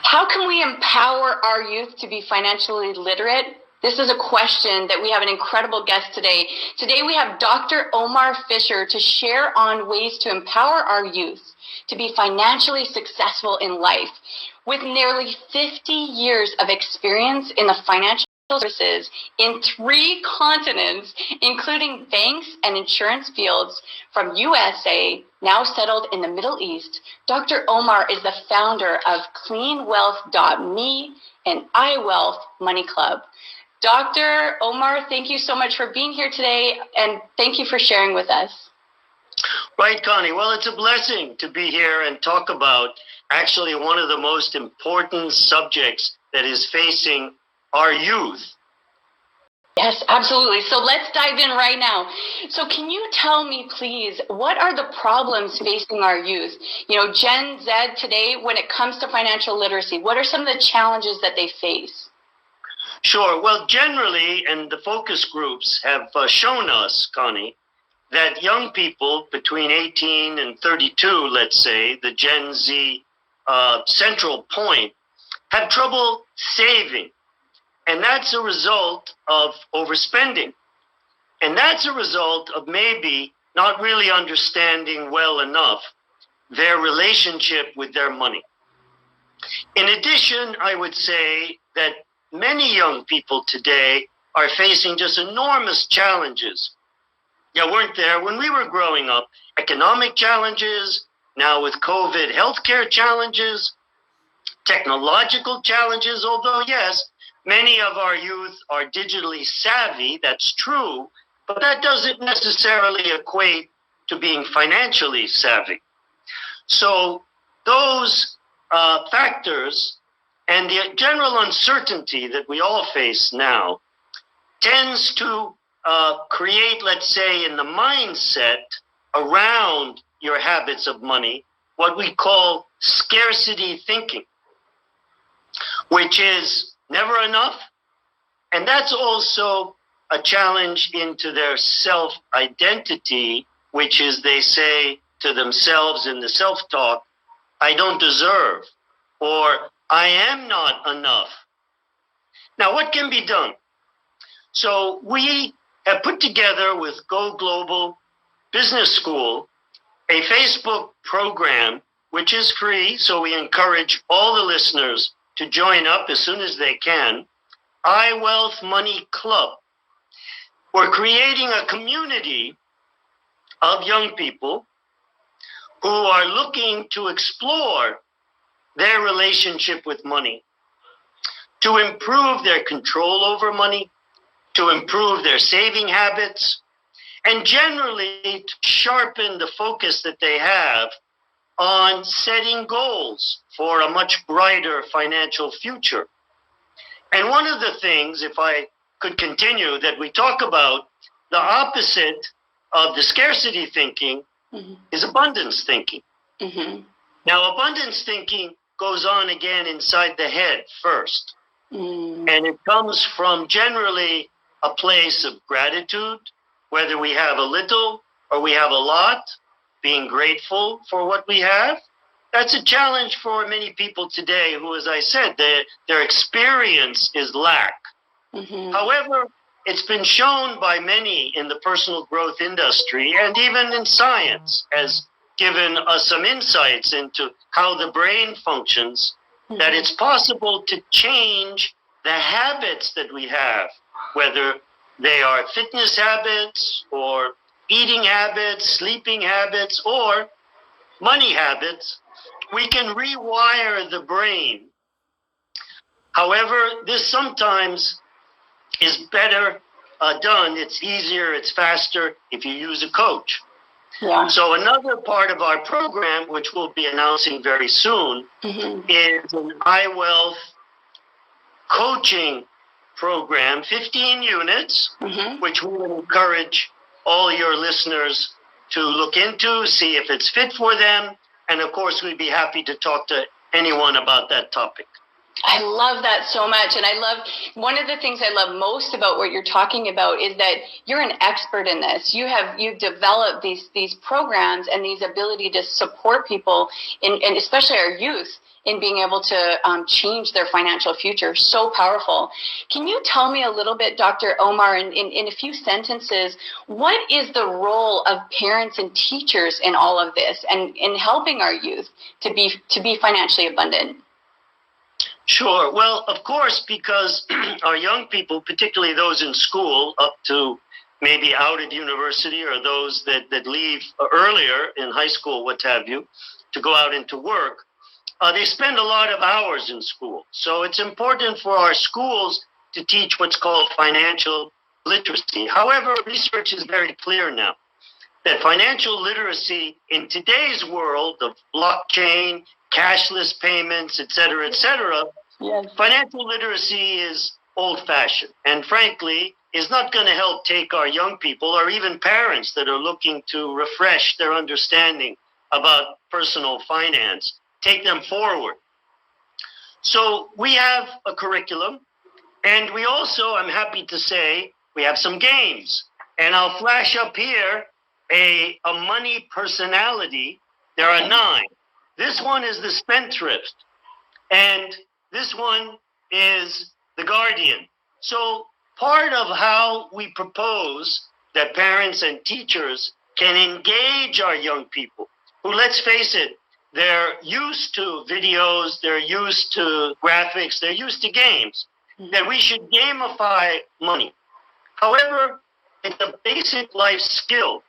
How can we empower our youth to be financially literate? This is a question that we have an incredible guest today. Today we have Dr. Omar Fisher to share on ways to empower our youth to be financially successful in life. With nearly 50 years of experience in the financial services in 3 continents, including banks and insurance fields from USA, now settled in the Middle East, Dr. Omar is the founder of cleanwealth.me and iWealth Money Club. Dr. Omar, thank you so much for being here today, and thank you for sharing with us. Right, Connie. Well, it's a blessing to be here and talk about actually one of the most important subjects that is facing our youth. Yes, absolutely. So let's dive in right now. So can you tell me, please, what are the problems facing our youth? Gen Z today, when it comes to financial literacy, what are some of the challenges that they face? Sure. Well, generally, and the focus groups have shown us, Connie, that young people between 18 and 32, let's say, the Gen Z central point, have trouble saving. And that's a result of overspending. And that's a result of maybe not really understanding well enough their relationship with their money. In addition, I would say that many young people today are facing just enormous challenges. Weren't there when we were growing up. Economic challenges, now with COVID, healthcare challenges, technological challenges, although yes, many of our youth are digitally savvy, that's true, but that doesn't necessarily equate to being financially savvy. So those factors and the general uncertainty that we all face now tends to create, let's say, in the mindset around your habits of money, what we call scarcity thinking, which is never enough. And that's also a challenge into their self-identity, which is they say to themselves in the self-talk, I don't deserve, or I am not enough. Now, what can be done? So we have put together with Go Global Business School a Facebook program, which is free, so we encourage all the listeners to join up as soon as they can, iWealth Money Club. We're creating a community of young people who are looking to explore their relationship with money, to improve their control over money, to improve their saving habits, and generally to sharpen the focus that they have on setting goals for a much brighter financial future. And one of the things, if I could continue, that we talk about, the opposite of the scarcity thinking is abundance thinking. Now, abundance thinking goes on again inside the head first. And it comes from generally a place of gratitude, whether we have a little or we have a lot, being grateful for what we have. That's a challenge for many people today who, as I said, their experience is lack. However, it's been shown by many in the personal growth industry and even in science, has given us some insights into how the brain functions, that it's possible to change the habits that we have, whether they are fitness habits or eating habits, sleeping habits, or money habits. We can rewire the brain. However, this sometimes is better done. It's easier, it's faster if you use a coach. So another part of our program, which we'll be announcing very soon, is an iWealth coaching program, 15 units, which we would encourage all your listeners to look into, see if it's fit for them. And of course, we'd be happy to talk to anyone about that topic. I love that so much. And I love, one of the things I love most about what you're talking about is that you're an expert in this. You've developed these programs and these ability to support people and especially our youth in being able to change their financial future. So powerful. Can you tell me a little bit, Dr. Omar, in a few sentences, what is the role of parents and teachers in all of this and in helping our youth to be financially abundant? Sure. Well, of course, because our young people, particularly those in school up to maybe out at university or those that leave earlier in high school, what have you, to go out into work, they spend a lot of hours in school. So it's important for our schools to teach what's called financial literacy. However, research is very clear now that financial literacy in today's world of blockchain, cashless payments, et cetera, yes. Financial literacy is old-fashioned and, frankly, is not going to help take our young people or even parents that are looking to refresh their understanding about personal finance, take them forward. So we have a curriculum, and we also, I'm happy to say, we have some games. And I'll flash up here a money personality. There are 9. This one is the spendthrift, and this one is the guardian. So part of how we propose that parents and teachers can engage our young people, who, let's face it, they're used to videos, they're used to graphics, they're used to games, that we should gamify money. However, it's a basic life skill,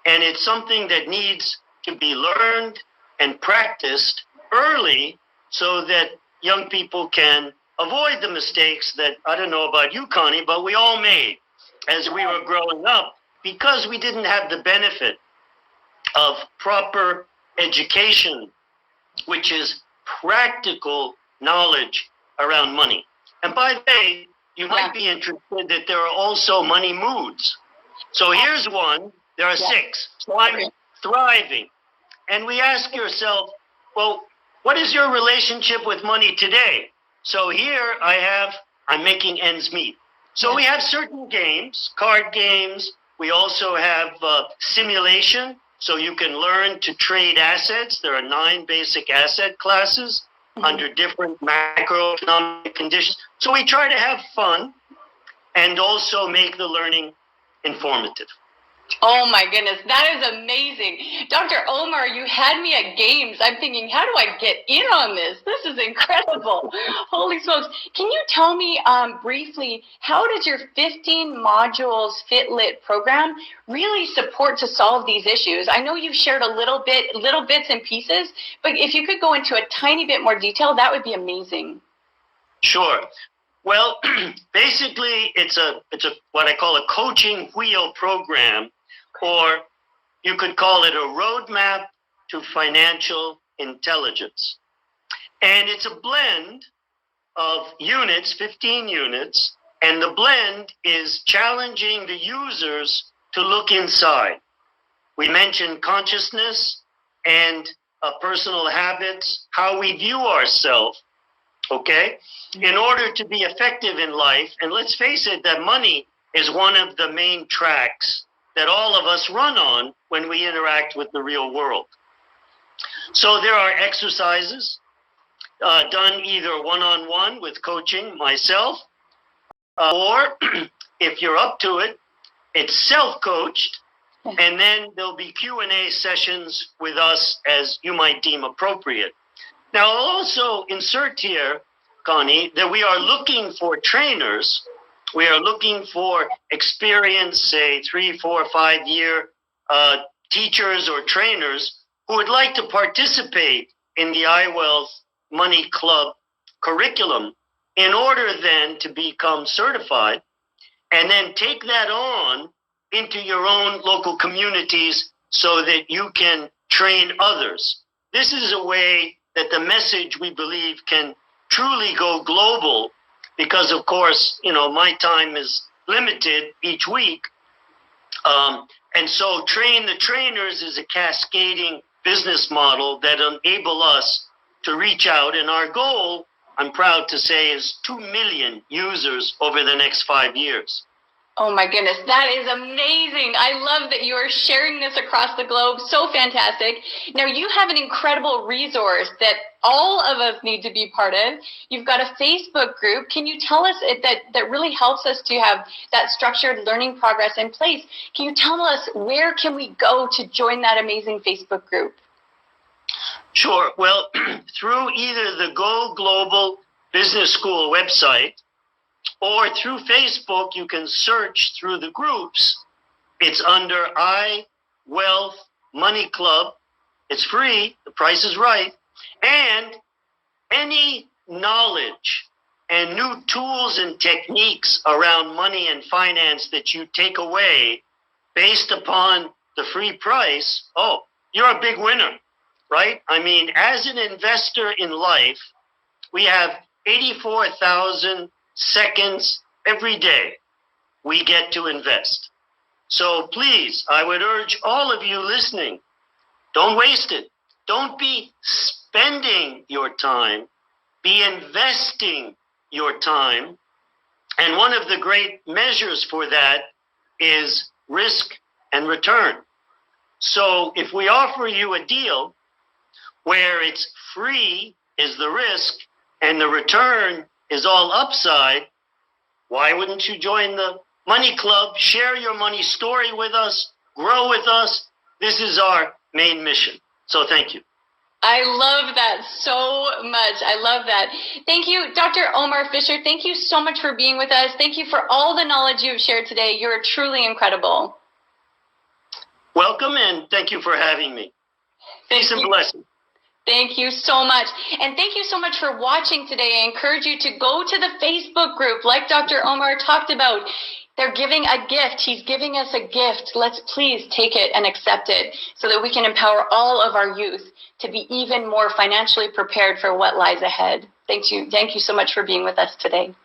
and it's something that needs to be learned and practiced early so that young people can avoid the mistakes that, I don't know about you, Connie, but we all made as we were growing up because we didn't have the benefit of proper education, which is practical knowledge around money. And by the way, you might be interested that there are also money moods. So here's one. There are 6. So I'm thriving. And we ask yourself, well, what is your relationship with money today? So here I'm making ends meet. So we have certain games, card games. We also have simulation, so you can learn to trade assets. There are 9 basic asset classes under different macroeconomic conditions. So we try to have fun and also make the learning informative. Oh my goodness, that is amazing. Dr. Omar, you had me at games. I'm thinking, how do I get in on this? This is incredible. Holy smokes. Can you tell me briefly, how does your 15 modules FitLit program really support to solve these issues? I know you've shared little bits and pieces, but if you could go into a tiny bit more detail, that would be amazing. Sure. Well, basically, it's a what I call a coaching wheel program, or you could call it a roadmap to financial intelligence. And it's a blend of units, 15 units, and the blend is challenging the users to look inside. We mentioned consciousness and personal habits, how we view ourselves, okay, in order to be effective in life. And let's face it, that money is one of the main tracks that all of us run on when we interact with the real world. So there are exercises done either one-on-one with coaching myself, or if you're up to it, it's self-coached, and then there'll be Q&A sessions with us as you might deem appropriate. Now, I'll also insert here, Connie, that we are looking for trainers. We are looking for experienced, say, 3, 4, 5-year teachers or trainers who would like to participate in the iWealth Money Club curriculum in order then to become certified and then take that on into your own local communities so that you can train others. This is a way that the message, we believe, can truly go global because, of course, you know, my time is limited each week. And so train the trainers is a cascading business model that enable us to reach out. And our goal I'm proud to say, is 2 million users over the next 5 years. Oh my goodness, that is amazing. I love that you are sharing this across the globe. So fantastic. Now, you have an incredible resource that all of us need to be part of. You've got a Facebook group. Can you tell us that really helps us to have that structured learning progress in place? Can you tell us where can we go to join that amazing Facebook group? Sure. Well, through either the Go Global Business School website, or through Facebook, you can search through the groups. It's under iWealth Money Club. It's free. The price is right. And any knowledge and new tools and techniques around money and finance that you take away based upon the free price, oh, you're a big winner, right? I mean, as an investor in life, we have 84,000 seconds every day we get to invest. So please, I would urge all of you listening, don't waste it. Don't be spending your time, be investing your time. And one of the great measures for that is risk and return. So if we offer you a deal where it's free is the risk and the return is all upside, why wouldn't you join the Money Club, share your money story with us, grow with us? This is our main mission. So thank you. I love that so much. I love that. Thank you, Dr. Omar Fisher. Thank you so much for being with us. Thank you for all the knowledge you've shared today. You're truly incredible. Welcome, and thank you for having me. Peace and blessings. Thank you so much. And thank you so much for watching today. I encourage you to go to the Facebook group like Dr. Omar talked about. They're giving a gift. He's giving us a gift. Let's please take it and accept it so that we can empower all of our youth to be even more financially prepared for what lies ahead. Thank you. Thank you so much for being with us today.